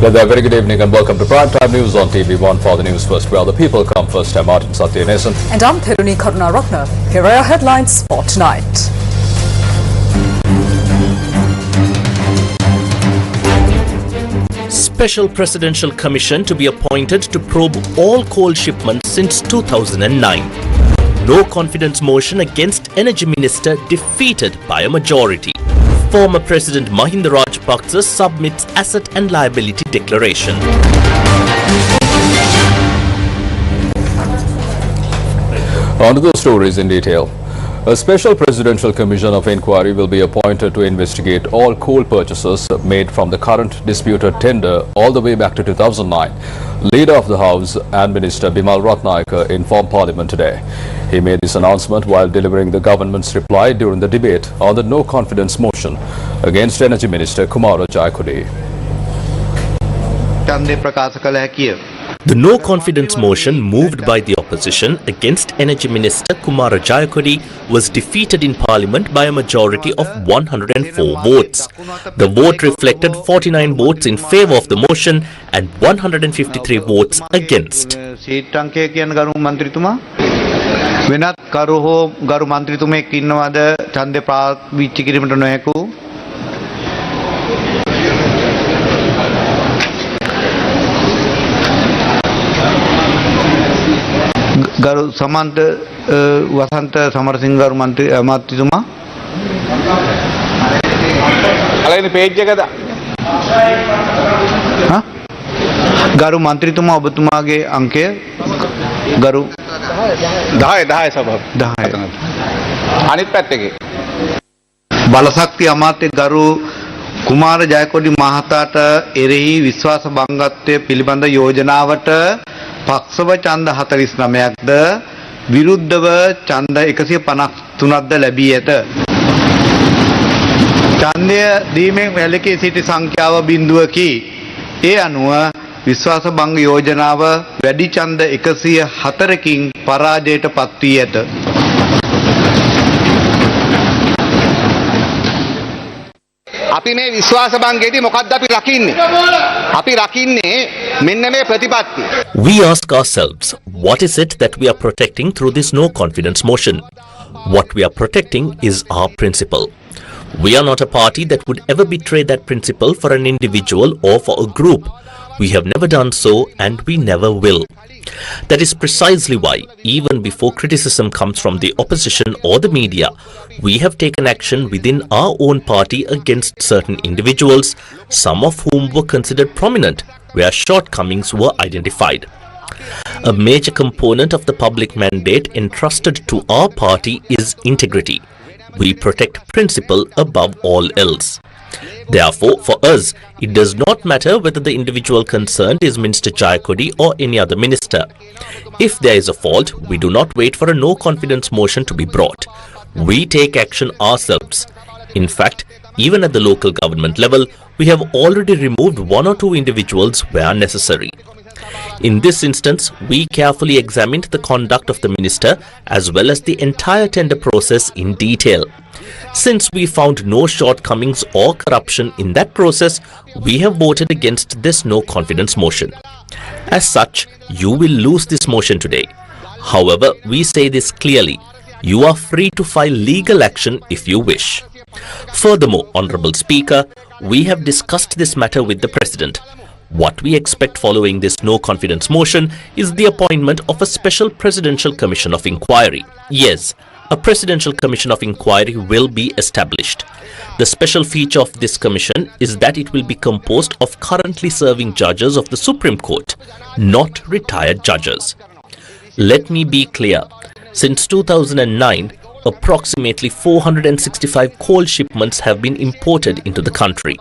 Very good evening and welcome to Primetime News on TV1 for the News First, where the people come first. I'm Martin Satyanesan. And I'm Thiruni Karunaratna. Here are your headlines for tonight. Special Presidential Commission to be appointed to probe all coal shipments since 2009. No confidence motion against Energy Minister defeated by a majority. Former President Mahinda Rajapaksa submits asset and liability declaration. On to the stories in detail. A special presidential commission of inquiry will be appointed to investigate all coal purchases made from the current disputed tender all the way back to 2009. Leader of the House and Minister Bimal Ratnayake informed Parliament today. He made this announcement while delivering the government's reply during the debate on the no-confidence motion against Energy Minister Kumara Jayakodi. The no-confidence motion moved by the opposition against Energy Minister Kumara Jayakodi was defeated in Parliament by a majority of 104 votes. The vote reflected 49 votes in favour of the motion and 153 votes against. වෙනත් කරු හෝ ගරු මන්ත්‍රීතුමෙක් ඉන්නවද ඡන්දේ පාවිච්චි කිරීමට නොහැකු ගරු සමන්ත වසන්ත සමරසිංහ ගරු මන්ත්‍රීතුමා අලයින පේජ් එකද හා ගරු මන්ත්‍රීතුමා ඔබතුමාගේ අංකය ගරු 10 සභාව 10 අනිත් පැත්තේ බලශක්ති අමාත්‍ය ගරු කුමාර ජයකොඩි මහතාට එරෙහි විශ්වාස භංගත්වය පිළිබඳ යෝජනාවට පක්ෂව ඡන්ද 49ක්ද විරුද්ධව ඡන්ද 153ක්ද ලැබී ඇත. ඡන්දය දීමෙන් වැළකී සිටි සංඛ්‍යාව බිඳුවකි. ඒ අනුව විශ්වාස භංග යෝජනාව වැඩි ඡන්ද 104කින් පරාජයට පත් වී ඇත. අපි මේ විශ්වාස භංගයේදී මොකක්ද අපි රකින්නේ? අපි රකින්නේ මෙන්න මේ ප්‍රතිපත්ති. We ask ourselves, what is it that we are protecting through this no confidence motion? What we are protecting is our principle. We are not a party that would ever betray that principle for an individual or for a group. We have never done so and we never will. That is precisely why, even before criticism comes from the opposition or the media, we have taken action within our own party against certain individuals, some of whom were considered prominent, where shortcomings were identified. A major component of the public mandate entrusted to our party is integrity. We protect principle above all else. Therefore, for us, it does not matter whether the individual concerned is Minister Jayakodi or any other minister. If there is a fault, we do not wait for a no-confidence motion to be brought. We take action ourselves. In fact, even at the local government level, we have already removed one or two individuals where necessary. In this instance, we carefully examined the conduct of the minister as well as the entire tender process in detail. Since we found no shortcomings or corruption in that process, we have voted against this no-confidence motion. As such, you will lose this motion today. However, we say this clearly. You are free to file legal action if you wish. Furthermore, Honourable Speaker, we have discussed this matter with the President. What we expect following this no-confidence motion is the appointment of a special presidential commission of inquiry. Yes, a presidential commission of inquiry will be established. The special feature of this commission is that it will be composed of currently serving judges of the Supreme Court, not retired judges. Let me be clear. Since 2009, approximately 465 coal shipments have been imported into the country.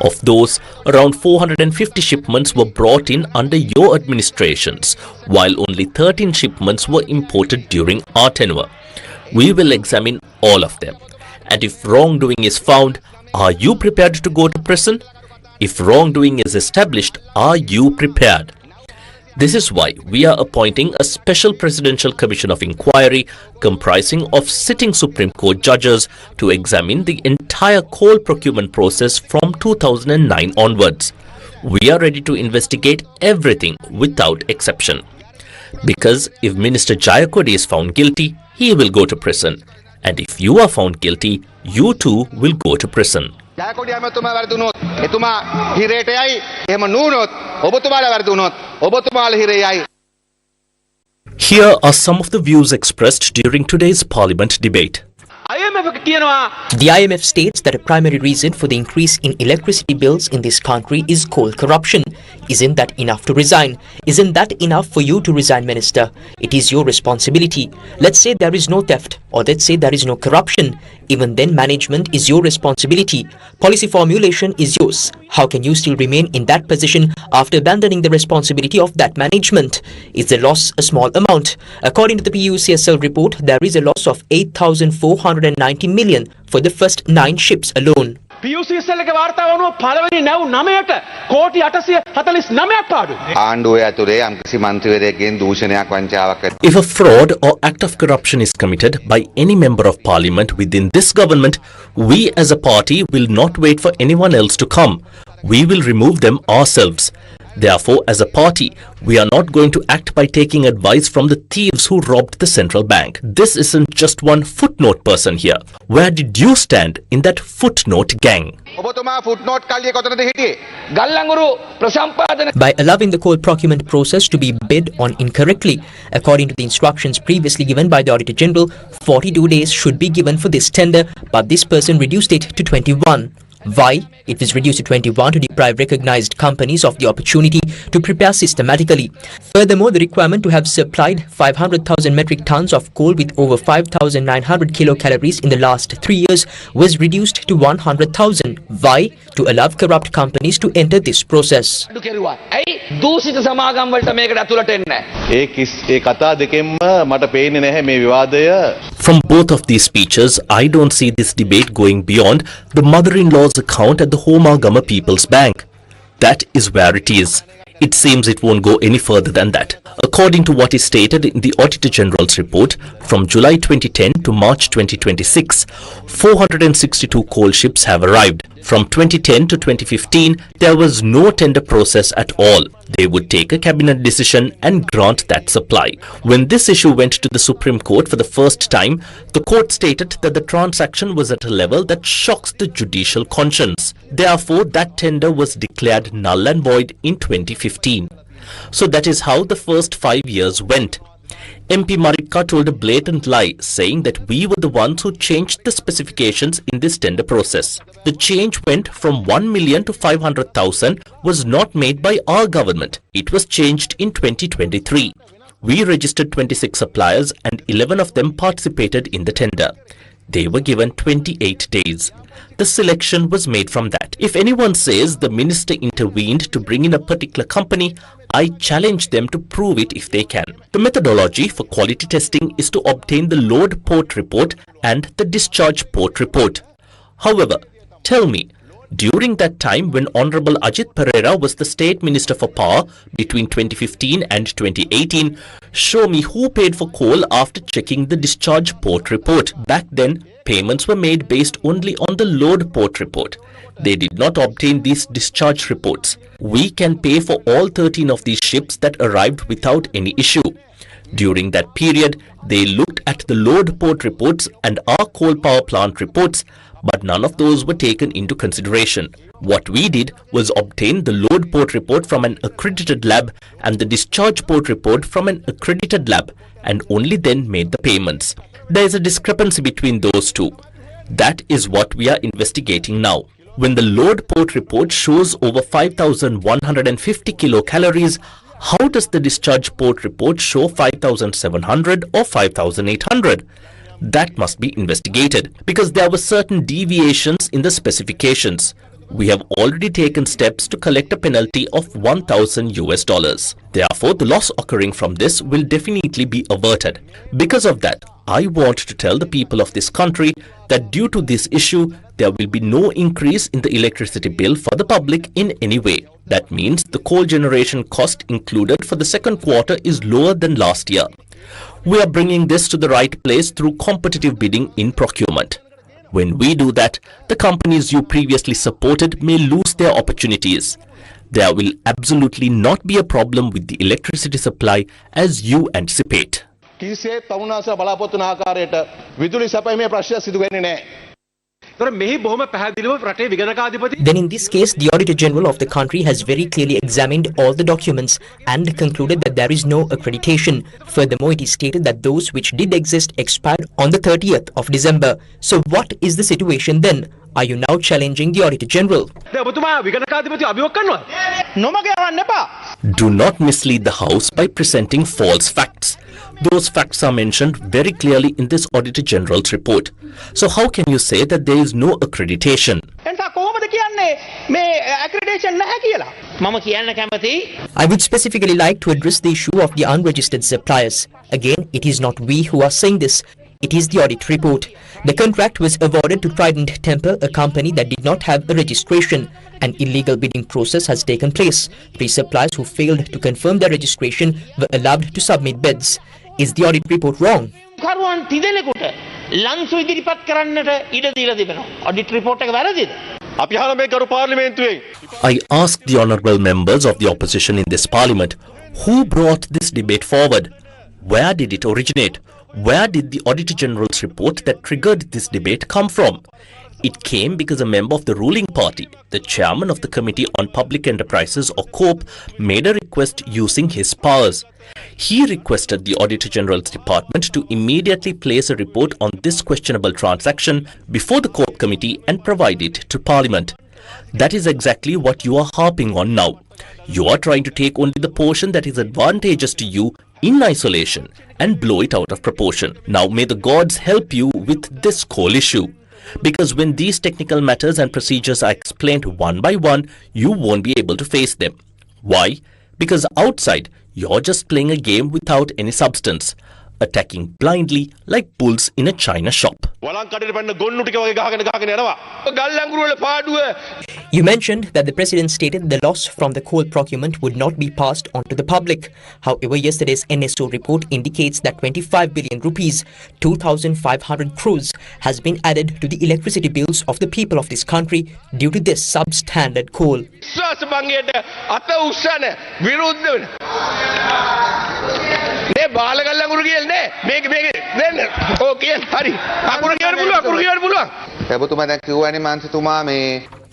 Of those, around 450 shipments were brought in under your administrations, while only 13 shipments were imported during our tenure. We will examine all of them. And if wrongdoing is found, are you prepared to go to prison? If wrongdoing is established, are you prepared? This is why we are appointing a special presidential commission of inquiry comprising of sitting Supreme Court judges to examine the entire coal procurement process from 2009 onwards. We are ready to investigate everything without exception. Because if Minister Jayakodi is found guilty, he will go to prison. And if you are found guilty, you too will go to prison. Jayakody ඇමතුමා වැරදුනොත් එතුමා හිරේට යයි. එහෙම නුනොත් ඔබතුමාලා වැරදුනොත් ඔබතුමාලා හිරේ යයි. Here are some of the views expressed during today's Parliament debate. The IMF states that a primary reason for the increase in electricity bills in this country is coal corruption. Isn't that enough to resign? Isn't that enough for you to resign, Minister? It is your responsibility. Let's say there is no theft, or let's say there is no corruption. Even then, management is your responsibility. Policy formulation is yours. How can you still remain in that position after abandoning the responsibility of that management? Is the loss a small amount? According to the PUCSL report, there is a loss of 8,490 million for the first 9 ships alone. PUCSL එක වාර්තාව අනුව පළවෙනි නැව් 9ට කෝටි 849ක් පාඩු. ආණ්ඩුවේ ඇතුලේ යම්කිසි මන්ත්‍රීවරයෙක්ගෙන් දූෂණයක් වංචාවක් ඇති. If a fraud or act of corruption is committed by any member of parliament within this government, we as a party will not wait for anyone else to come. We will remove them ourselves. Therefore, as a party, we are not going to act by taking advice from the thieves who robbed the central bank. This isn't just one footnote person here. Where did you stand in that footnote gang? ඔබතුමා ෆුට්නෝට් කල්ලිය කොතනද හිටියේ? ගල්ලංගුරු ප්‍රසම්පාදන By allowing the coal procurement process to be bid on incorrectly, according to the instructions previously given by the Auditor General, 42 days should be given for this tender, but this person reduced it to 21. Why? It was reduced to 21 to deprive recognized companies of the opportunity to prepare systematically. Furthermore, the requirement to have supplied 500,000 metric tons of coal with over 5,900 kilocalories in the last 3 years was reduced to 100,000. Why? To allow corrupt companies to enter this process. කෙරුවා. ඇයි දූෂිත සමාගම් වලට මේකට ඇතුළට එන්නේ නැහැ? ඒ කතා දෙකෙන්ම මට පේන්නේ නැහැ මේ විවාදය. From both of these speeches, I don't see this debate going beyond the mother-in-law's account at the Homagama People's Bank. That is where it is. It seems it won't go any further than that. According to what is stated in the Auditor General's report, from July 2010 to March 2026, 462 coal ships have arrived. From 2010 to 2015, there was no tender process at all. They would take a cabinet decision and grant that supply. When this issue went to the Supreme Court for the first time, the court stated that the transaction was at a level that shocks the judicial conscience. Therefore, that tender was declared null and void in 2015. So that is how the first 5 years went. MP Marika told a blatant lie, saying that we were the ones who changed the specifications in this tender process. The change went from 1 million to 500,000 was not made by our government. It was changed in 2023. We registered 26 suppliers and 11 of them participated in the tender. They were given 28 days. The selection was made from that. If anyone says the minister intervened to bring in a particular company, I challenge them to prove it if they can. The methodology for quality testing is to obtain the load port report and the discharge port report. However, tell me, during that time when Honorable Ajit Pereira was the State Minister for Power between 2015 and 2018, show me who paid for coal after checking the discharge port report. Back then, payments were made based only on the load port report. They did not obtain these discharge reports. We can pay for all 13 of these ships that arrived without any issue. During that period, they looked at the load port reports and our coal power plant reports, but none of those were taken into consideration. What we did was obtain the load port report from an accredited lab and the discharge port report from an accredited lab, and only then made the payments. There is a discrepancy between those two. That is what we are investigating now. When the load port report shows over 5,150 kilocalories, how does the discharge port report show 5,700 or 5,800? That must be investigated because there were certain deviations in the specifications. We have already taken steps to collect a penalty of $1,000. Therefore, the loss occurring from this will definitely be averted. Because of that, I want to tell the people of this country that due to this issue, there will be no increase in the electricity bill for the public in any way. That means the coal generation cost included for the second quarter is lower than last year. We are bringing this to the right place through competitive bidding in procurement. When we do that, the companies you previously supported may lose their opportunities. there will absolutely not be a problem with the electricity supply as you anticipate. කිසිසේත් තමුන්නාසලා බලාපොරොත්තු වන ආකාරයට විදුලි සැපයීමේ ප්‍රශ්නයක් සිදු වෙන්නේ නැහැ. Then in this case, the Auditor General of the country has very clearly examined all the documents and concluded that there is no accreditation. Furthermore, it is stated that those which did exist expired on the 30th of December. So what is the situation then? Are you now challenging the Auditor General? Do not mislead the House by presenting false facts. Those facts are mentioned very clearly in this Auditor General's report. So how can you say that there is no accreditation? I would specifically like to address the issue of the unregistered suppliers. Again, it is not we who are saying this. It is the audit report. The contract was awarded to Trident Temple, a company that did not have a registration. An illegal bidding process has taken place. 3 suppliers who failed to confirm their registration were allowed to submit bids. Is the audit report wrong? I ask the honourable members of the opposition in this parliament, who brought this debate forward? Where did it originate? Where did the Auditor General's report that triggered this debate come from? It came because a member of the ruling party, the chairman of the Committee on Public Enterprises or COPE, made a request using his powers. He requested the Auditor General's department to immediately place a report on this questionable transaction before the COPE committee and provide it to Parliament. That is exactly what you are harping on now. You are trying to take only the portion that is advantageous to you in isolation and blow it out of proportion. Now may the gods help you with this whole issue. Because when these technical matters and procedures are explained one by one, you won't be able to face them. Why? Because outside, you're just playing a game without any substance, attacking blindly like bulls in a china shop. You mentioned that the President stated the loss from the coal procurement would not be passed on to the public. However, yesterday's NSO report indicates that 25 billion rupees, 2,500 crores, has been added to the electricity bills of the people of this country due to this substandard coal.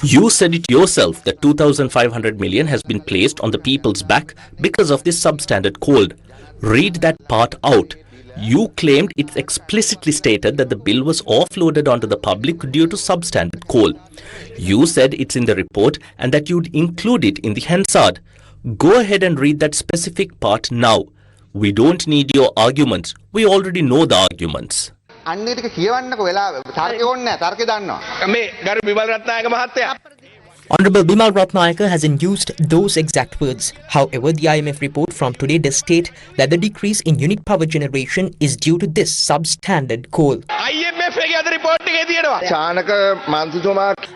You said it yourself that 2,500 million has been placed on the people's back because of this substandard coal. Read that part out. You claimed it explicitly stated that the bill was offloaded onto the public due to substandard coal. You said it's in the report and that you'd include it in the Hansard. Go ahead and read that specific part now. We don't need your arguments. We already know the arguments. Honorable Bimal Ratnayaka hasn't used those exact words. However, the IMF report from today does state that the decrease in unit power generation is due to this substandard coal.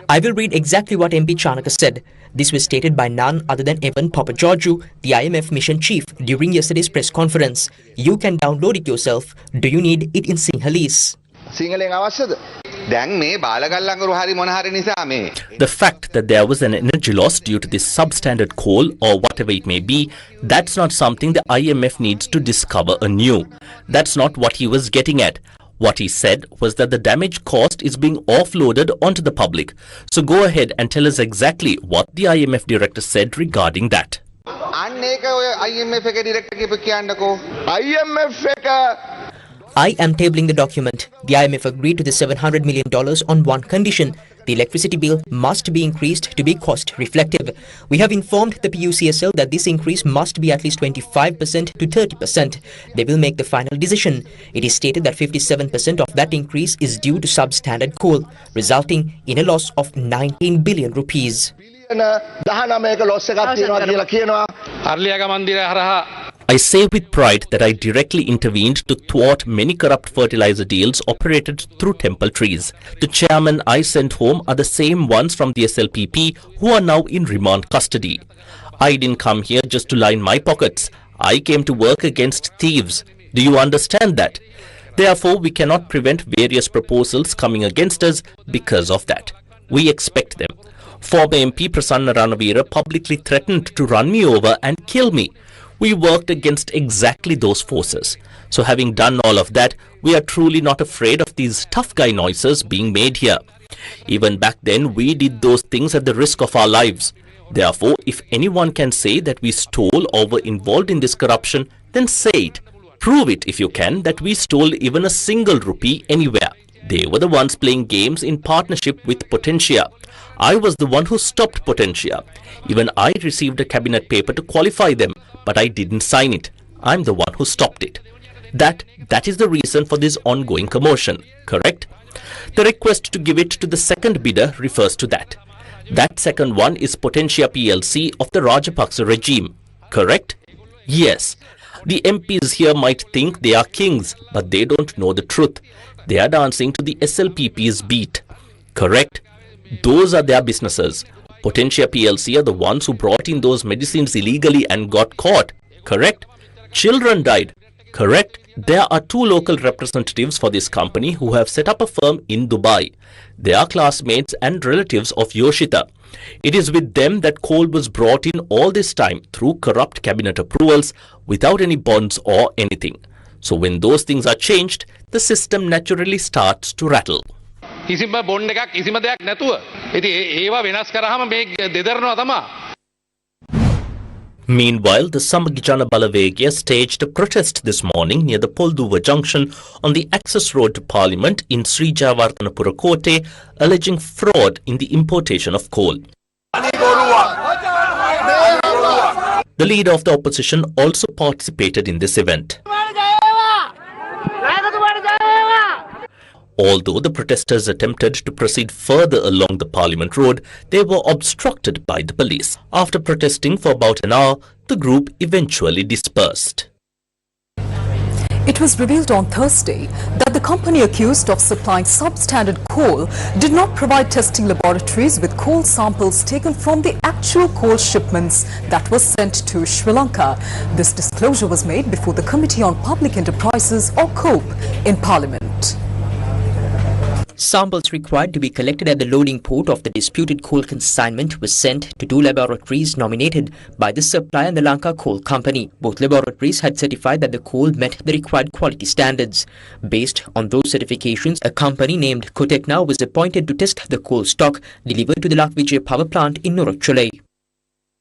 I will read exactly what MP Chanaka said. This was stated by none other than Evan Papageorgiou, the IMF mission chief, during yesterday's press conference. You can download it yourself. Do you need it in Sinhalese? The fact that there was an energy loss due to this substandard coal or whatever it may be, that's not something the IMF needs to discover anew. That's not what he was getting at. What he said was that the damage caused is being offloaded onto the public. So go ahead and tell us exactly what the IMF director said regarding that. I am tabling the document. The IMF agreed to the $700 million on one condition. The electricity bill must be increased to be cost reflective. We have informed the PUCSL that this increase must be at least 25% to 30%. They will make the final decision. It is stated that 57% of that increase is due to substandard coal, resulting in a loss of 19 billion rupees. I say with pride that I directly intervened to thwart many corrupt fertilizer deals operated through temple trees. The chairman I sent home are the same ones from the SLPP who are now in remand custody. I didn't come here just to line my pockets. I came to work against thieves. Do you understand that? Therefore, we cannot prevent various proposals coming against us because of that. We expect them. Former MP Prasanna Ranavira publicly threatened to run me over and kill me. We worked against exactly those forces. So having done all of that, we are truly not afraid of these tough guy noises being made here. Even back then, we did those things at the risk of our lives. Therefore, if anyone can say that we stole or were involved in this corruption, then say it. Prove it if you can that we stole even a single rupee anywhere. They were the ones playing games in partnership with Potentia. I was the one who stopped Potentia. Even I received a cabinet paper to qualify them, but I didn't sign it. I'm the one who stopped it. That is the reason for this ongoing commotion, correct? The request to give it to the second bidder refers to that. That second one is Potentia PLC of the Rajapaksa regime, correct? Yes. The MPs here might think they are kings, but they don't know the truth. They are dancing to the SLPP's beat, correct? Those are their businesses. Potentia PLC are the ones who brought in those medicines illegally and got caught, correct? Children died, correct? There are 2 local representatives for this company who have set up a firm in Dubai. They are classmates and relatives of Yoshita. It is with them that coal was brought in all this time through corrupt cabinet approvals without any bonds or anything. So when those things are changed, the system naturally starts to rattle. කිසිම bond එකක් කිසිම දෙයක් නැතුව. ඉතින් ඒවා වෙනස් කරාම මේ දෙදරනවා තමයි. Meanwhile, the Samagijana Balavegya staged a protest this morning near the Polduva junction on the access road to Parliament in Sri Jayawardenepura Kotte, alleging fraud in the importation of coal. The leader of the opposition also participated in this event. Although the protesters attempted to proceed further along the Parliament Road, they were obstructed by the police. After protesting for about an hour, the group eventually dispersed. It was revealed on Thursday that the company accused of supplying substandard coal did not provide testing laboratories with coal samples taken from the actual coal shipments that were sent to Sri Lanka. This disclosure was made before the Committee on Public Enterprises, or COPE, in Parliament. Samples required to be collected at the loading port of the disputed coal consignment was sent to 2 laboratories nominated by the supplier and the Lanka Coal Company. Both laboratories had certified that the coal met the required quality standards. Based on those certifications, a company named Cotecna was appointed to test the coal stock delivered to the Lakvijaya power plant in Norocholai.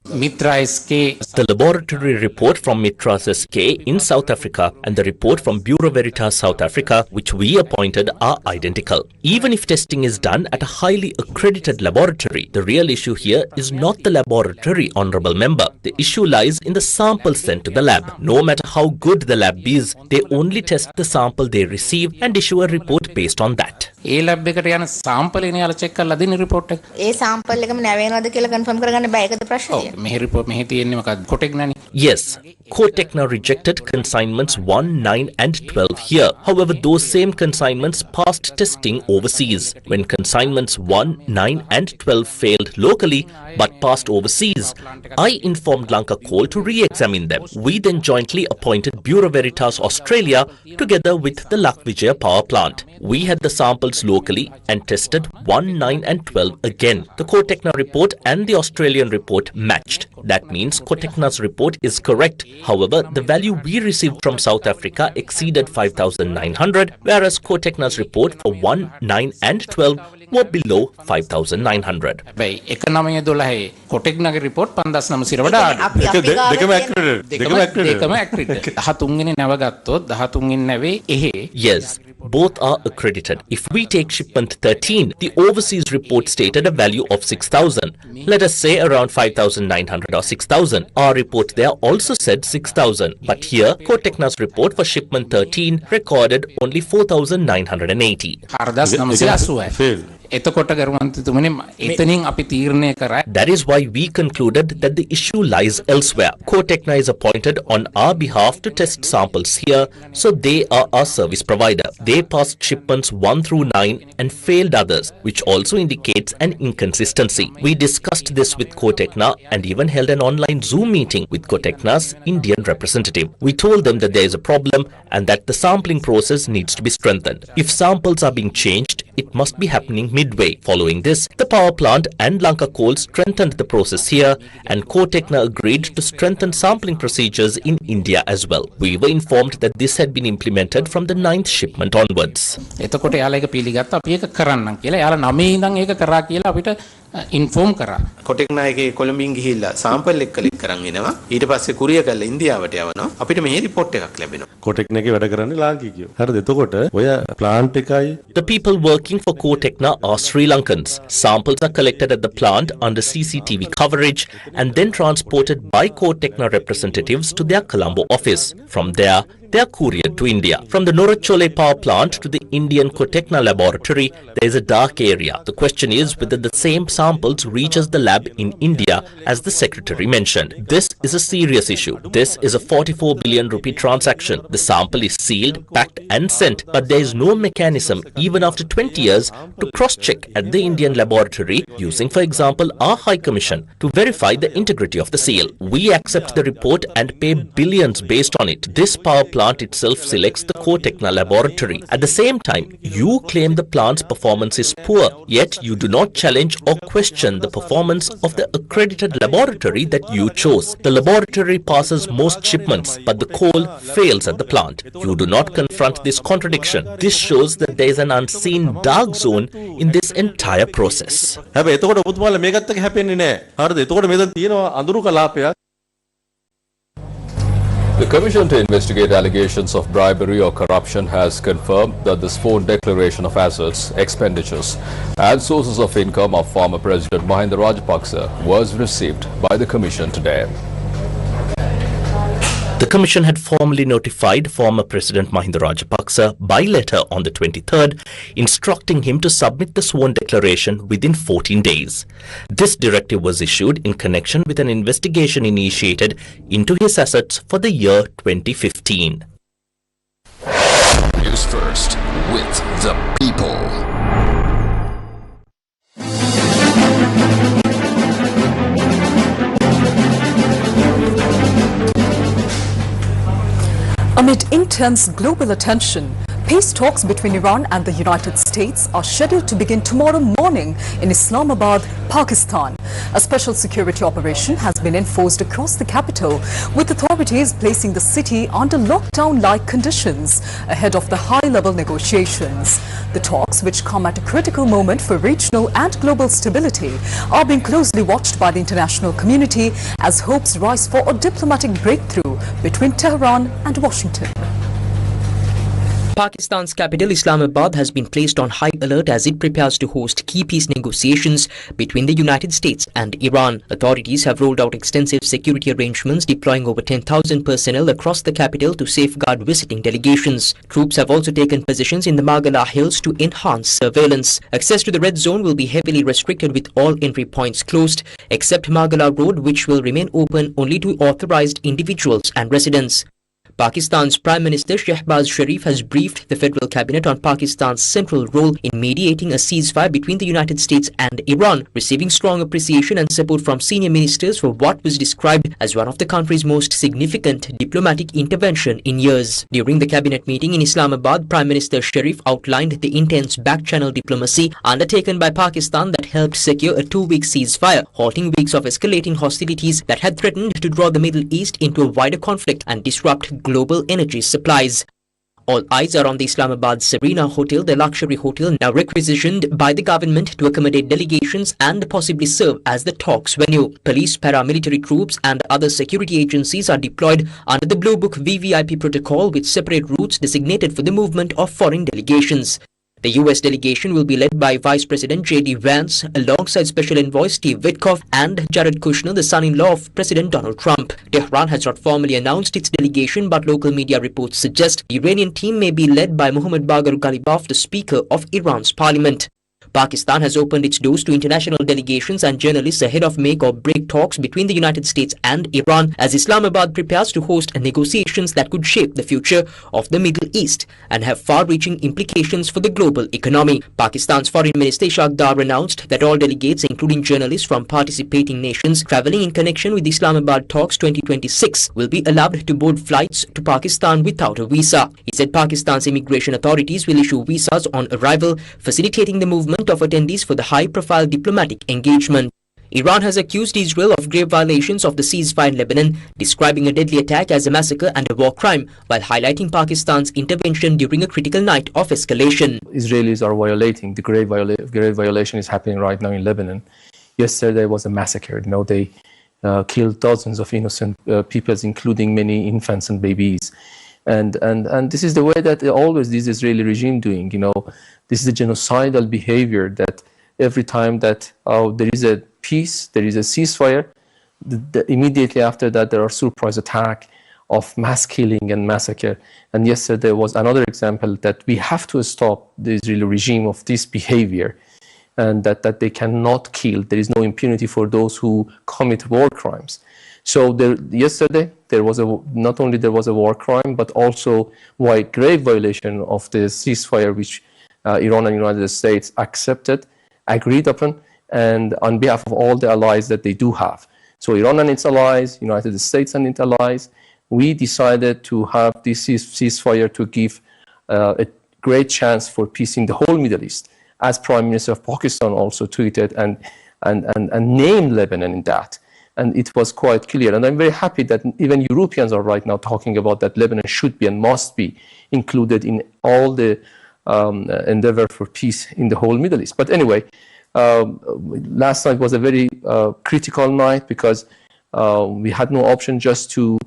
The laboratory report from Mitras SK in South Africa and the report from Bureau Veritas South Africa, which we appointed, are identical. Even if testing is done at a highly accredited laboratory, the real issue here is not the laboratory, honourable member. The issue lies in the sample sent to the lab. No matter how good the lab is, they only test the sample they receive and issue a report based on that. A lab එකට යන sample එනේ යාලා check කරලා දෙන report එක. ඒ sample එකම නැවෙනවද කියලා confirm කරගන්න බෑ ඒකද ප්‍රශ්නේ. ඔව් මෙහි රිපෝට් මෙහි තියෙන්නේ මොකක්ද? කොටෙක්නානේ. Yes, Cotecna rejected consignments 1, 9 and 12 here. However, those same consignments passed testing overseas. When consignments 1, 9 and 12 failed locally but passed overseas, I informed Lanka Coal to re-examine them. We then jointly appointed Bureau Veritas Australia together with the Lakvijaya power plant. We had the samples locally and tested 1, 9 and 12 again. The Cotecna report and the Australian report matched. That means Cotecna's report is correct. However, the value we received from South Africa exceeded 5,900, whereas Cotecna's report for 1, 9 and 12 were below 5,900. හැබැයි 1912 කොටෙක්නාගේ report 5900 වඩා අඩු. දෙකම ඇක්‍රිඩේට්. 13 වෙනි නැව ගත්තොත් 13 වෙනි නැවේ එහෙ. Yes, both are accredited. If we take shipment 13, the overseas report stated a value of 6,000. Let us say around 5,900 or 6,000. Our report there also said 6,000. But here, Cotecna's report for shipment 13 recorded only 4,980. 4980. එතකොට ගරුවන්තුතුමනි එතනින් අපි තීරණය කරා. That is why we concluded that the issue lies elsewhere. Cotecna is appointed on our behalf to test samples here, so they are our service provider. They passed shipments 1 through 9 and failed others, which also indicates an inconsistency. We discussed this with Cotecna and even held an online Zoom meeting with Cotecna's Indian representative. We told them that there is a problem and that the sampling process needs to be strengthened. If samples are being changed, it must be happening midway. Following this, the power plant and Lanka Coal strengthened the process here, and Cotecna agreed to strengthen sampling procedures in India as well. We were informed that this had been implemented from the 9th shipment onwards. එතකොට එයාලා ඒක පිළිගත්තා අපි ඒක කරන්නම් කියලා. එයාලා 9 ඉඳන් ඒක කරා කියලා අපිට ඉන්ෆෝම් කරා. කොටෙක් නායකේ කොළඹින් ගිහිල්ලා සාම්පල් එක කලෙක්ට් කරන් එනවා. ඊට පස්සේ කුරිය කරලා ඉන්දියාවට යවනවා. අපිට මෙහි රිපෝට් එකක් ලැබෙනවා. කොටෙක් නායකේ වැඩ කරන්නේ ලාංකිකයෝ. හරිද? එතකොට ඔය ප්ලාන්ට් එකයි The people working for Cotecna are Sri Lankans. Samples are collected at the plant under CCTV coverage and then transported by Cotecna representatives to their Colombo office. From there, they are couriered to India. From the Norachole power plant to the Indian Cotecna laboratory, there is a dark area. The question is whether the same samples reaches the lab in India, as the secretary mentioned. This is a serious issue. This is a 44 billion rupee transaction. The sample is sealed, packed and sent, but there is no mechanism even after 20 years to cross-check at the Indian laboratory using, for example, our High Commission to verify the integrity of the seal. We accept the report and pay billions based on it. This power plant itself selects the Cotecna laboratory. At the same time, you claim the plant's performance is poor, yet you do not challenge or question the performance of the accredited laboratory that you chose. The laboratory passes most shipments, but the coal fails at the plant. You do not confront this contradiction. This shows that there is an unseen dark zone in this entire process. හැබැයි එතකොට ඔබතුමාලා මේකත් එක්ක හැපෙන්නේ නැහැ. හරිද? එතකොට මෙතන තියෙනවා අඳුරු කලාපයක්. The Commission to investigate allegations of bribery or corruption has confirmed that the sworn declaration of assets, expenditures and sources of income of former President Mahinda Rajapaksa was received by the Commission today. The Commission had formally notified former President Mahinda Rajapaksa by letter on the 23rd, instructing him to submit the sworn declaration within 14 days. This directive was issued in connection with an investigation initiated into his assets for the year 2015. News First with the people. Amid intense global attention, peace talks between Iran and the United States are scheduled to begin tomorrow morning in Islamabad, Pakistan. A special security operation has been enforced across the capital, with authorities placing the city under lockdown-like conditions ahead of the high-level negotiations. The talks, which come at a critical moment for regional and global stability, are being closely watched by the international community as hopes rise for a diplomatic breakthrough between Tehran and Washington. Pakistan's capital Islamabad has been placed on high alert as it prepares to host key peace negotiations between the United States and Iran. Authorities have rolled out extensive security arrangements, deploying over 10,000 personnel across the capital to safeguard visiting delegations. Troops have also taken positions in the Margala Hills to enhance surveillance. Access to the red zone will be heavily restricted, with all entry points closed except Margala Road, which will remain open only to authorized individuals and residents. Pakistan's Prime Minister Shehbaz Sharif has briefed the federal cabinet on Pakistan's central role in mediating a ceasefire between the United States and Iran, receiving strong appreciation and support from senior ministers for what was described as one of the country's most significant diplomatic intervention in years. During the cabinet meeting in Islamabad, Prime Minister Sharif outlined the intense back-channel diplomacy undertaken by Pakistan that helped secure a 2-week ceasefire, halting weeks of escalating hostilities that had threatened to draw the Middle East into a wider conflict and disrupt global energy supplies. All eyes are on the Islamabad Serena Hotel, the luxury hotel now requisitioned by the government to accommodate delegations and possibly serve as the talks venue. Police, paramilitary troops and other security agencies are deployed under the Blue Book VVIP protocol, with separate routes designated for the movement of foreign delegations. The US delegation will be led by Vice President J.D. Vance, alongside Special Envoy Steve Witkoff and Jared Kushner, the son-in-law of President Donald Trump. Tehran has not formally announced its delegation, but local media reports suggest the Iranian team may be led by Mohammad Baghar Ghalibaf, the Speaker of Iran's parliament. Pakistan has opened its doors to international delegations and journalists ahead of make or break talks between the United States and Iran as Islamabad prepares to host negotiations that could shape the future of the Middle East and have far-reaching implications for the global economy. Pakistan's Foreign Minister Ishaq Dar announced that all delegates, including journalists from participating nations travelling in connection with Islamabad Talks 2026, will be allowed to board flights to Pakistan without a visa. He said Pakistan's immigration authorities will issue visas on arrival, facilitating the movement of attendees for the high-profile diplomatic engagement. Iran has accused Israel of grave violations of the ceasefire in Lebanon, describing a deadly attack as a massacre and a war crime, while highlighting Pakistan's intervention during a critical night of escalation. Israelis are violating, the grave violation is happening right now in Lebanon. Yesterday was a massacre. They killed dozens of innocent people, including many infants and babies. And this is the way that always this Israeli regime doing. This is a genocidal behavior that every time that there is a peace, there is a ceasefire, immediately after that there are surprise attack of mass killing and massacre. And yesterday was another example that we have to stop the Israeli regime of this behavior, and that they cannot kill. There is no impunity for those who commit war crimes. So yesterday there was not only there was a war crime, but also grave violation of the ceasefire which Iran and United States accepted, agreed upon, and on behalf of all the allies that they do have. So Iran and its allies, United States and its allies, we decided to have this ceasefire to give a great chance for peace in the whole Middle East, as Prime Minister of Pakistan also tweeted and named Lebanon in that. And it was quite clear. And I'm very happy that even Europeans are right now talking about that Lebanon should be and must be included in all the endeavor for peace in the whole Middle East. But anyway, last night was a very critical night because we had no option just to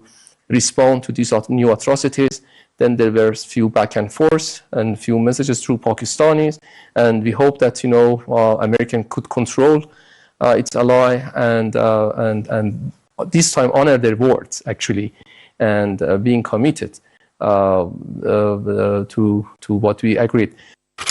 respond to these new atrocities. Then there were few back and forth and few messages through Pakistanis, and we hope that American could control its ally and this time honor their words actually, and being committed to what we agreed.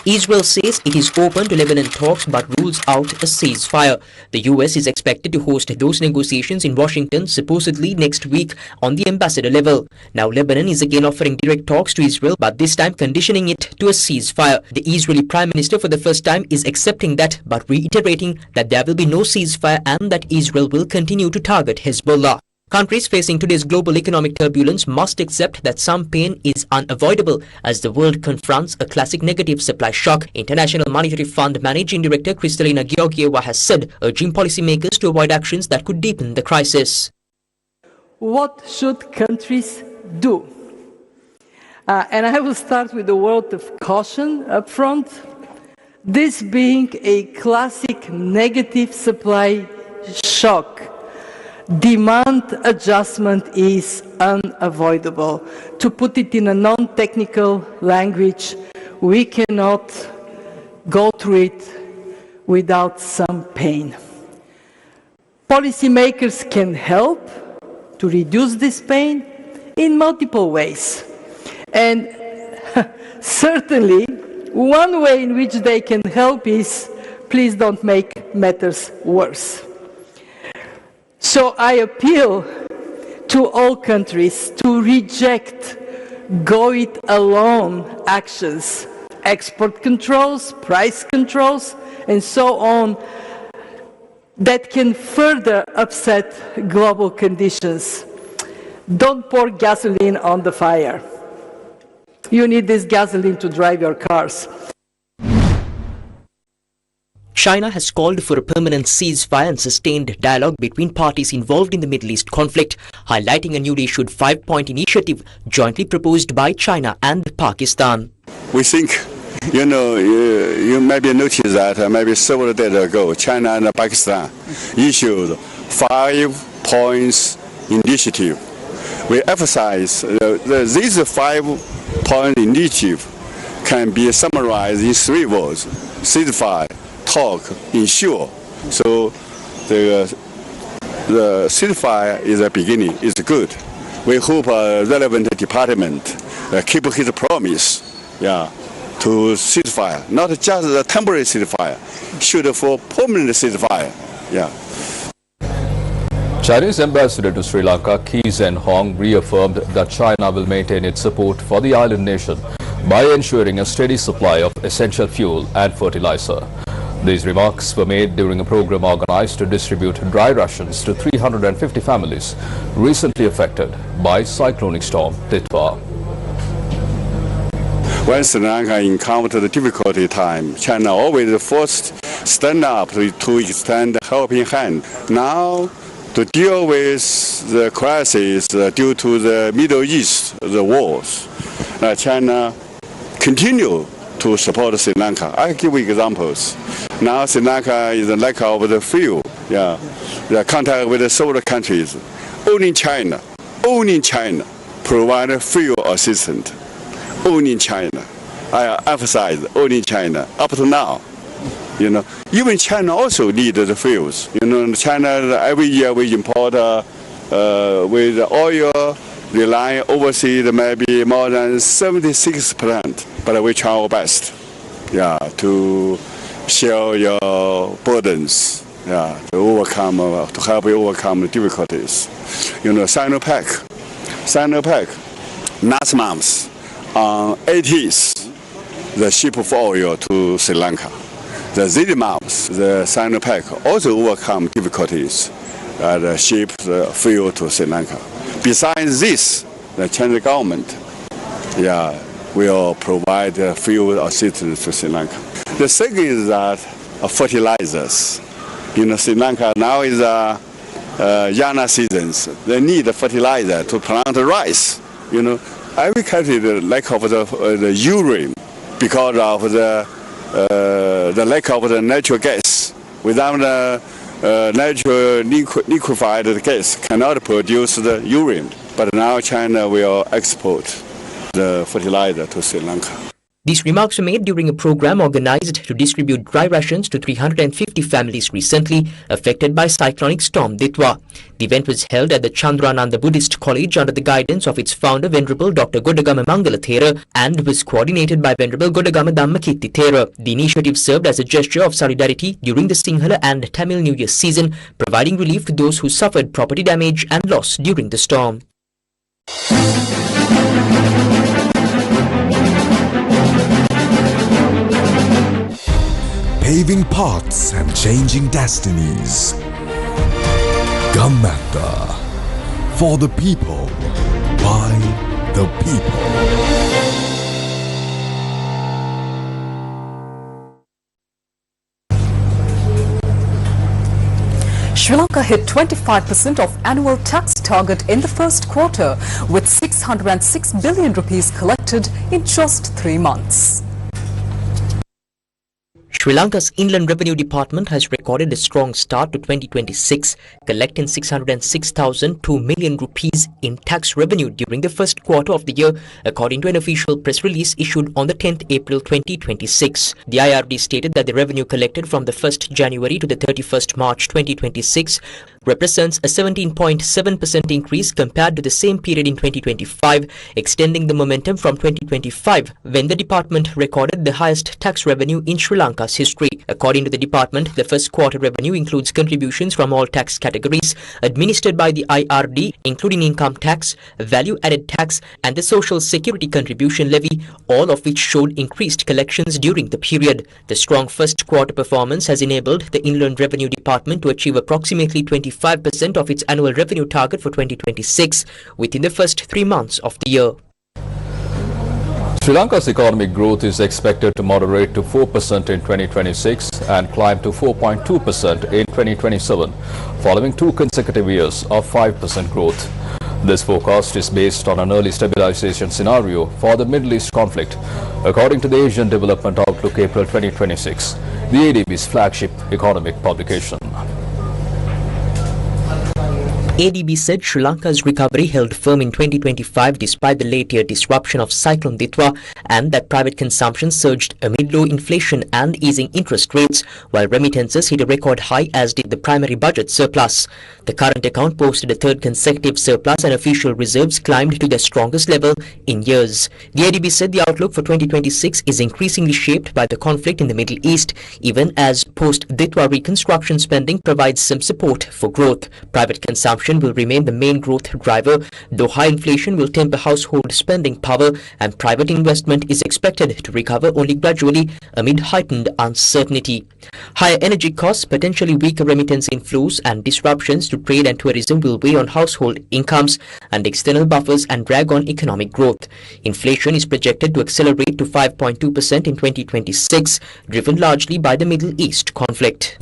Israel says it is open to Lebanon talks but rules out a ceasefire. The US is expected to host those negotiations in Washington supposedly next week on the ambassador level. Now Lebanon is again offering direct talks to Israel, but this time conditioning it to a ceasefire. The Israeli Prime Minister for the first time is accepting that, but reiterating that there will be no ceasefire and that Israel will continue to target Hezbollah. Countries facing today's global economic turbulence must accept that some pain is unavoidable as the world confronts a classic negative supply shock. International Monetary Fund Managing Director Kristalina Georgieva has said, urging policymakers to avoid actions that could deepen the crisis. What should countries do? And I will start with a word of caution up front. This being a classic negative supply shock, demand adjustment is unavoidable. To put it in a non-technical language, we cannot go through it without some pain. Policymakers can help to reduce this pain in multiple ways. And certainly, one way in which they can help is, please don't make matters worse. So I appeal to all countries to reject go-it-alone actions, export controls, price controls, and so on, that can further upset global conditions. Don't pour gasoline on the fire. You need this gasoline to drive your cars. China has called for a permanent ceasefire and sustained dialogue between parties involved in the Middle East conflict, highlighting a newly issued 5-point initiative jointly proposed by China and Pakistan. We think, you maybe noticed that maybe several days ago, China and Pakistan issued 5 points initiative. We emphasize this 5-point initiative can be summarized in 3 words: ceasefire, talk, ensure. So the ceasefire is a beginning, it's good. We hope relevant department keep his promise, to ceasefire, not just a temporary ceasefire, shoot for permanent ceasefire. Yeah. Chinese ambassador to Sri Lanka, Kee Zen Hong, reaffirmed that China will maintain its support for the island nation by ensuring a steady supply of essential fuel and fertilizer. These remarks were made during a program organized to distribute dry rations to 350 families recently affected by cyclonic storm Titwa. When Sri Lanka encountered a difficult time, China always first stand up to extend a helping hand. Now, to deal with the crisis due to the Middle East, the wars, China continue to support Sri Lanka. I give examples. Now Sri Lanka is a lack of the fuel. Yeah, the contact with several countries. Only China provide fuel assistance. Only China. I emphasize only China. Up to now, even China also need the fuels. China every year we import with oil relying overseas maybe more than 76%. But we try our best, to share your burdens, to help you overcome the difficulties. Sinopec, last month on 18th, the ship of oil to Sri Lanka. This month, the Sinopec also overcome difficulties and ship the fuel to Sri Lanka. Besides this, the Chinese government, will provide fuel assistance to Sri Lanka. The second is that fertilizers. Sri Lanka now is Yana seasons. They need fertilizer to plant rice. Every country the lack of the urine because of the lack of the natural gas. Without the natural liquefied gas cannot produce the urine. But now China will export the fertilizer to Sri Lanka. These remarks were made during a program organized to distribute dry rations to 350 families recently affected by cyclonic storm Titwa. The event was held at the Chandrananda Buddhist College under the guidance of its founder Venerable Dr. Godagama Mangala Thera and was coordinated by Venerable Godagama Dhammakirti Thera. The initiative served as a gesture of solidarity during the Sinhala and Tamil New Year season, providing relief to those who suffered property damage and loss during the storm. Paving paths and changing destinies. Gammata. For the people. By the people. Sri Lanka hit 25% of annual tax target in the first quarter, with 606 billion rupees collected in just 3 months. Sri Lanka's Inland Revenue Department has recorded a strong start to 2026, collecting 606,002 million rupees in tax revenue during the first quarter of the year, according to an official press release issued on the 10th April 2026. The IRD stated that the revenue collected from the 1st January to the 31st March 2026 represents a 17.7% increase compared to the same period in 2025, extending the momentum from 2025, when the department recorded the highest tax revenue in Sri Lanka's history. According to the department, the first quarter revenue includes contributions from all tax categories administered by the IRD, including income tax, value-added tax, and the Social Security Contribution Levy, all of which showed increased collections during the period. The strong first quarter performance has enabled the Inland Revenue Department to achieve approximately 25% of its annual revenue target for 2026 within the first 3 months of the year. Sri Lanka's economic growth is expected to moderate to 4% in 2026 and climb to 4.2% in 2027, following 2 consecutive years of 5% growth. This forecast is based on an early stabilization scenario for the Middle East conflict, according to the Asian Development Outlook April 2026, the ADB's flagship economic publication. ADB said Sri Lanka's recovery held firm in 2025 despite the late-year disruption of Cyclone Ditwa, and that private consumption surged amid low inflation and easing interest rates, while remittances hit a record high, as did the primary budget surplus. The current account posted a third consecutive surplus and official reserves climbed to their strongest level in years. The ADB said the outlook for 2026 is increasingly shaped by the conflict in the Middle East, even as post-Ditwa reconstruction spending provides some support for growth. Private consumption will remain the main growth driver, though high inflation will temper household spending power, and private investment is expected to recover only gradually amid heightened uncertainty. Higher energy costs, potentially weaker remittance inflows, and disruptions to trade and tourism will weigh on household incomes and external buffers and drag on economic growth. Inflation is projected to accelerate to 5.2% in 2026, driven largely by the Middle East conflict.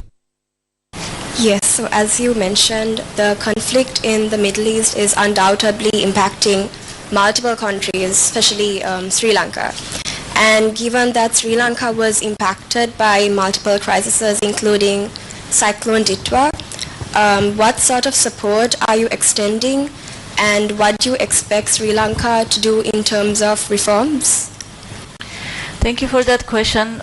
Yes, so as you mentioned, the conflict in the Middle East is undoubtedly impacting multiple countries, especially Sri Lanka. And given that Sri Lanka was impacted by multiple crises, including Cyclone Ditwa, what sort of support are you extending, and what do you expect Sri Lanka to do in terms of reforms? Thank you for that question.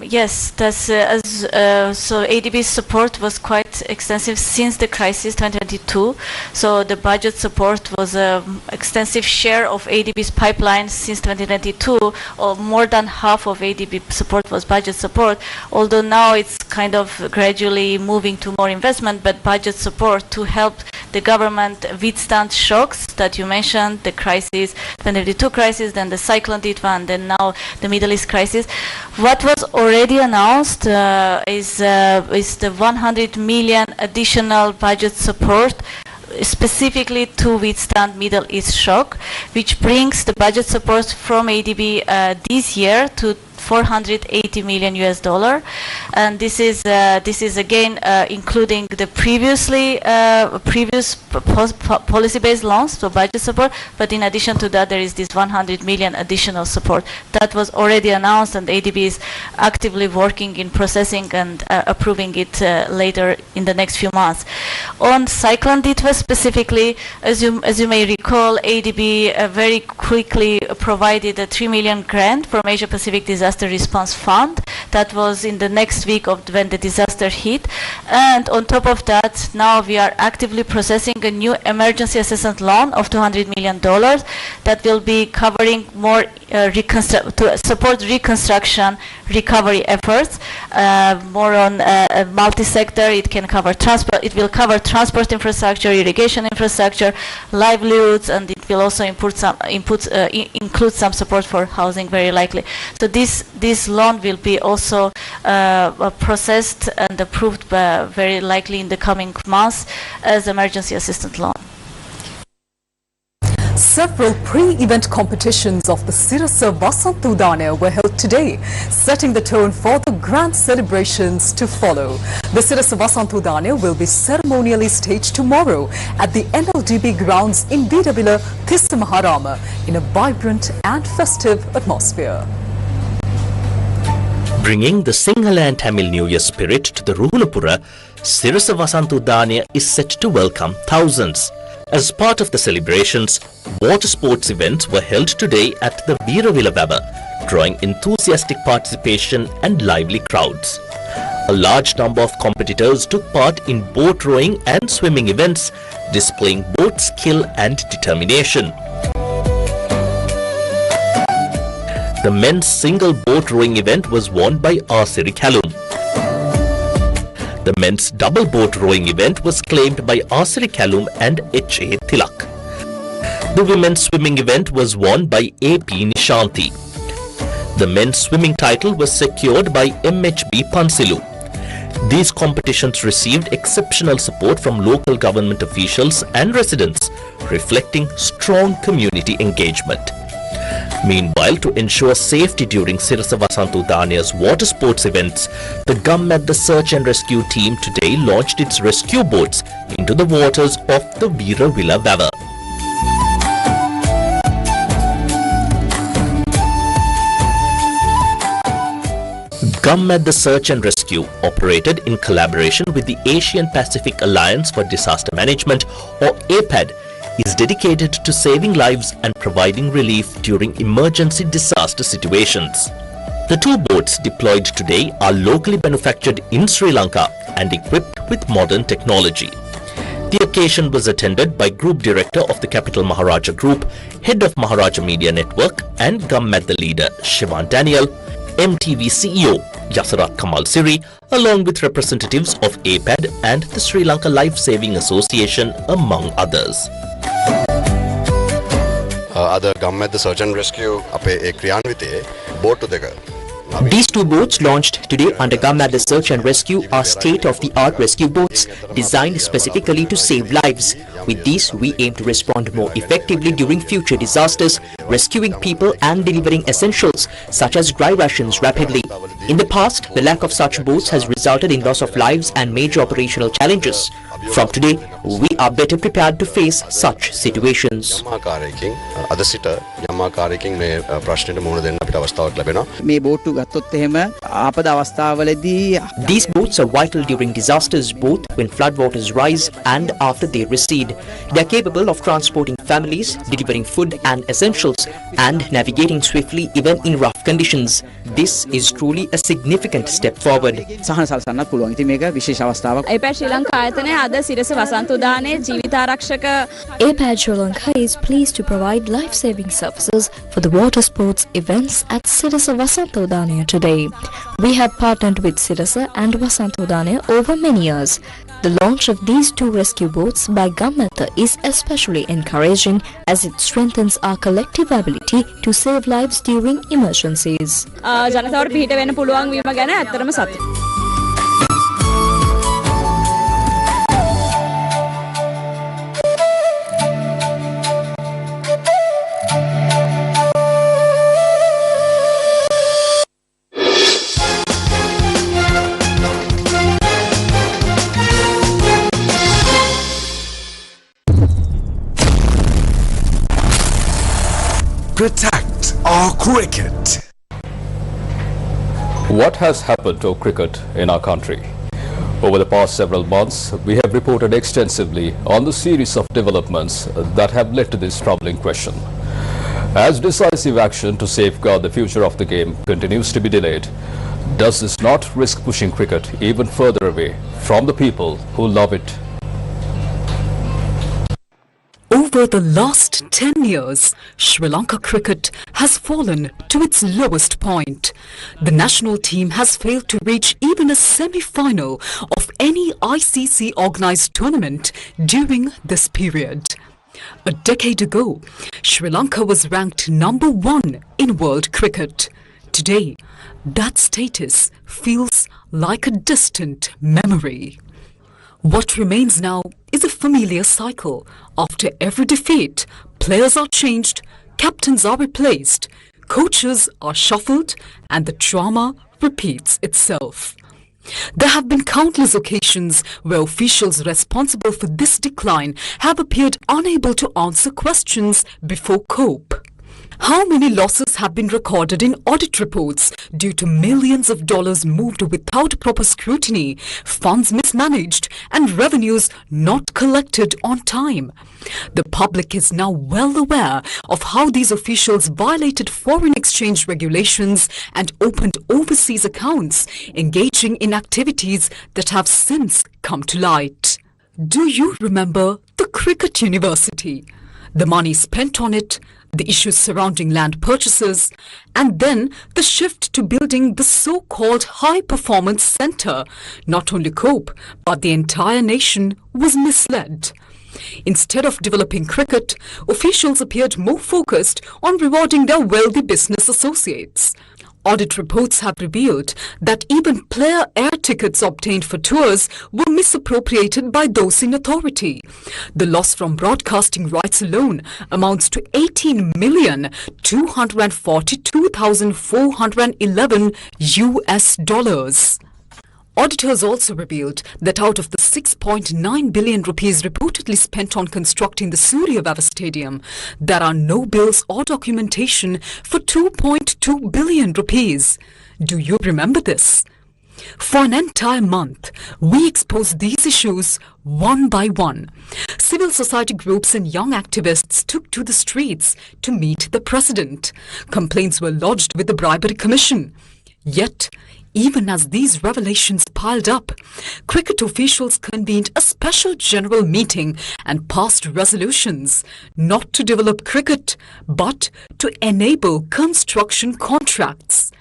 Yes, that's so ADB's support was quite extensive since the crisis 2022. So the budget support was an extensive share of ADB's pipeline since 2022, or more than half of ADB support was budget support. Although now it's kind of gradually moving to more investment, but budget support to help the government withstand shocks that you mentioned, the crisis, 2022 crisis, then the Cyclone Ditwa, and then now the Middle East crisis. What was already announced is the 100 million additional budget support specifically to withstand Middle East shock, which brings the budget support from ADB this year to $480 million, and this is again including the previous policy-based loans, so budget support. But in addition to that, there is this 100 million additional support that was already announced, and ADB is actively working in processing and approving it later in the next few months. On Cyclone Ditwa specifically, as you may recall, ADB very quickly provided a 3 million grant from Asia Pacific Disaster Response Fund. That was in the next week of when the disaster hit, and on top of that, now we are actively processing a new emergency assistance loan of $200 million that will be covering more to support reconstruction recovery efforts, more on multi-sector. It can cover transport. It will cover transport infrastructure, irrigation infrastructure, livelihoods, and it will also include some support for housing, very likely. So this loan will be also processed and approved very likely in the coming months as emergency assistance loan. Several pre-event competitions of the Sirasa Vasantudane were held today, setting the tone for the grand celebrations to follow. The Sirasa Vasantudane will be ceremonially staged tomorrow at the NLDB grounds in Vidavila, Thissamaharama, in a vibrant and festive atmosphere. Bringing the Sinhala and Tamil New Year spirit to the Ruhunapura, Sirasa Vasantudane is set to welcome thousands. As part of the celebrations, water sports events were held today at the Veeravila Vava, drawing enthusiastic participation and lively crowds. A large number of competitors took part in boat rowing and swimming events, displaying both skill and determination. The men's single boat rowing event was won by Sri Kalum. The men's double boat rowing event was claimed by Sri Kalum and H.A. Tilak. The women's swimming event was won by A.P. Nishanti. The men's swimming title was secured by M.H.B. Pansilu. These competitions received exceptional support from local government officials and residents, reflecting strong community engagement. Meanwhile, to ensure safety during Sirasa Vasantudane's water sports events, the Gammadda Search and Rescue Team today launched its rescue boats into the waters of the Veeravila Vava. GovMed the Search and Rescue, operated in collaboration with the Asian Pacific Alliance for Disaster Management or APAD, is dedicated to saving lives and providing relief during emergency disaster situations. The two boats deployed today are locally manufactured in Sri Lanka and equipped with modern technology. The occasion was attended by Group Director of the Capital Maharaja Group, Head of Maharaja Media Network and GovMed the leader Shivan Daniel, MTV CEO Yasarat Kamal Siri, along with representatives of APAD and the Sri Lanka Life Saving Association, among others. Other GovMed the Search and Rescue අපේ ඒ ක්‍රියාන්විතයේ බෝට්ටු දෙක. These two boats launched today under GovMed the Search and Rescue are state-of-the-art rescue boats designed specifically to save lives. With these, we aim to respond more effectively during future disasters, rescuing people and delivering essentials such as dry rations rapidly. In the past, the lack of such boats has resulted in loss of lives and major operational challenges. From today, we are better prepared to face such situations. අද සිට යම්මාකාරයකින් මේ ප්‍රශ්නෙට මුහුණ දෙන්න අපිට අවස්ථාවක් ලැබෙනවා. මේ බෝට්ටු ගත්තොත් එහෙම ආපදා අවස්ථාවලදී These boats are vital during disasters, both when floodwaters rise and after they recede. They are capable of transporting families, delivering food and essentials, and navigating swiftly even in rough conditions. This is truly a significant step forward. සහන සලසන්නත් පුළුවන්. ඉතින් මේක විශේෂ අවස්ථාවක්. APAD ශ්‍රී ලංකා ආයතනය අද සිරස වසන්ත උදානයේ ජීවිතාරක්ෂක APAD Sri Lanka is pleased to provide life-saving services for the water sports events at Sirasa Vasanta Udanaya today. We have partnered with Sirasa and Vasanta Udanaya over many years. The launch of these two rescue boats by GovMed is especially encouraging as it strengthens our collective ability to save lives during emergencies. ජනතාවට පිහිට වෙන්න පුළුවන් වීම ගැන ඇත්තටම සතුටුයි. Protect our cricket. What has happened to cricket in our country? Over the past several months, we have reported extensively on the series of developments that have led to this troubling question. As decisive action to safeguard the future of the game continues to be delayed, does this not risk pushing cricket even further away from the people who love it? Over the last 10 years, Sri Lanka cricket has fallen to its lowest point. The national team has failed to reach even a semi-final of any ICC-organized tournament during this period. A decade ago, Sri Lanka was ranked #1 in world cricket. Today, that status feels like a distant memory. What remains now is a familiar cycle. After every defeat, players are changed, captains are replaced, coaches are shuffled, and the drama repeats itself. There have been countless occasions where officials responsible for this decline have appeared unable to answer questions before COPE. How many losses have been recorded in audit reports due to millions of dollars moved without proper scrutiny, funds mismanaged, and revenues not collected on time? The public is now well aware of how these officials violated foreign exchange regulations and opened overseas accounts, engaging in activities that have since come to light. Do you remember the Cricket University? The money spent on it, the issues surrounding land purchases, and then the shift to building the so-called high-performance centre. Not only COPE, but the entire nation was misled. Instead of developing cricket, officials appeared more focused on rewarding their wealthy business associates. Audit reports have revealed that even player air tickets obtained for tours were misappropriated by those in authority. The loss from broadcasting rights alone amounts to $18,242,411 US. Auditors also revealed that out of the 6.9 billion rupees reportedly spent on constructing the Suryavava Stadium, there are no bills or documentation for 2.2 billion rupees. Do you remember this? For an entire month, we exposed these issues one by one. Civil society groups and young activists took to the streets to meet the president. Complaints were lodged with the Bribery Commission. Yet, even as these revelations piled up, cricket officials convened a special general meeting and passed resolutions not to develop cricket, but to enable construction contracts.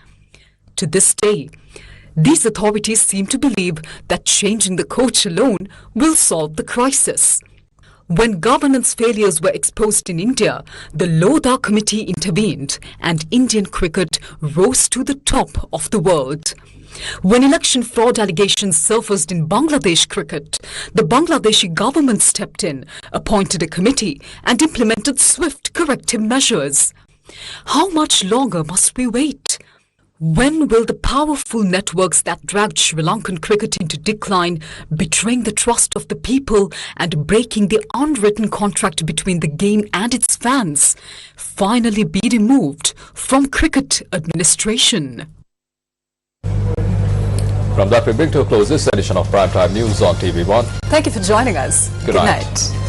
To this day, these authorities seem to believe that changing the coach alone will solve the crisis. When governance failures were exposed in India, the Lodha Committee intervened and Indian cricket rose to the top of the world. When election fraud allegations surfaced in Bangladesh cricket, the Bangladeshi government stepped in, appointed a committee and implemented swift corrective measures. How much longer must we wait? When will the powerful networks that dragged Sri Lankan cricket into decline, betraying the trust of the people and breaking the unwritten contract between the game and its fans, finally be removed from cricket administration? From that, we bring to a close this edition of Primetime News on TV1. Thank you for joining us. Good night.